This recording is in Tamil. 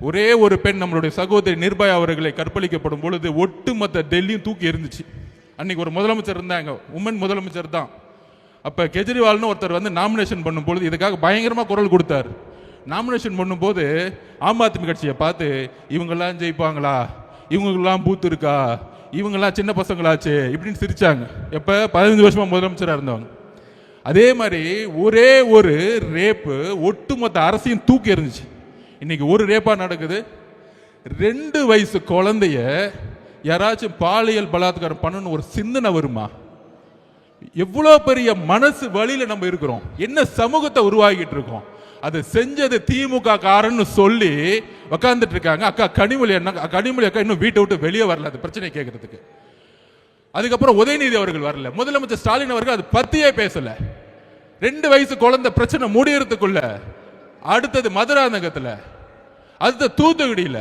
ஒரே ஒரு பெண் நம்மளுடைய சகோதரி நிர்பயா அவர்களை கற்பழிக்கப்படும் பொழுது ஒட்டுமொத்த டெல்லியும் தூக்கி எறிஞ்சிச்சு. அன்னைக்கு ஒரு முதலமைச்சர் இருந்தாங்க, உமன் முதலமைச்சர் தான். அப்ப கெஜ்ரிவால்னு ஒருத்தர் வந்து நாமினேஷன் பண்ணும் பொழுது இதுக்காக பயங்கரமா குரல் கொடுத்தார். நாமினேஷன் பண்ணும்போது ஆம் ஆத்மி கட்சியை பார்த்து இவங்கெல்லாம் ஜெயிப்பாங்களா, இவங்களுக்கெல்லாம் பூத்து இருக்கா, இவங்கெல்லாம் சின்ன பசங்களாச்சு இப்படின்னு சிரிச்சாங்க. எப்ப 15 வருஷமா முதலமைச்சராக இருந்தவங்க. அதே மாதிரி ஒரே ஒரு ரேப்பு ஒட்டுமொத்த அரசையும் தூக்கி எறிஞ்சிச்சு. இன்னைக்கு ஒரு ரேப்பா நடக்குது. 2 வயசு குழந்தைய யாராச்சும் பாலியல் பலாத்காரம் பண்ணணும் ஒரு சிந்தனை வருமா? எவ்வளவு பெரிய மனசு வழியில நம்ம இருக்கிறோம், என்ன சமூகத்தை உருவாகிட்டு இருக்கோம். அது செஞ்சது திமுக காரன்னு சொல்லி உக்காந்துட்டு இருக்காங்க. அக்கா கனிமொழி அக்கா இன்னும் வீட்டை விட்டு வெளியே வரல அது பிரச்சனை கேட்கறதுக்கு. அதுக்கப்புறம் உதயநிதி அவர்கள் வரல, முதலமைச்சர் ஸ்டாலின் அவர்கள் அது பத்தியே பேசல. 2 வயசு குழந்தை பிரச்சனை முடியறதுக்குள்ள அடுத்தது மதுராந்தகத்துல, அடுத்த தூத்துக்குடியில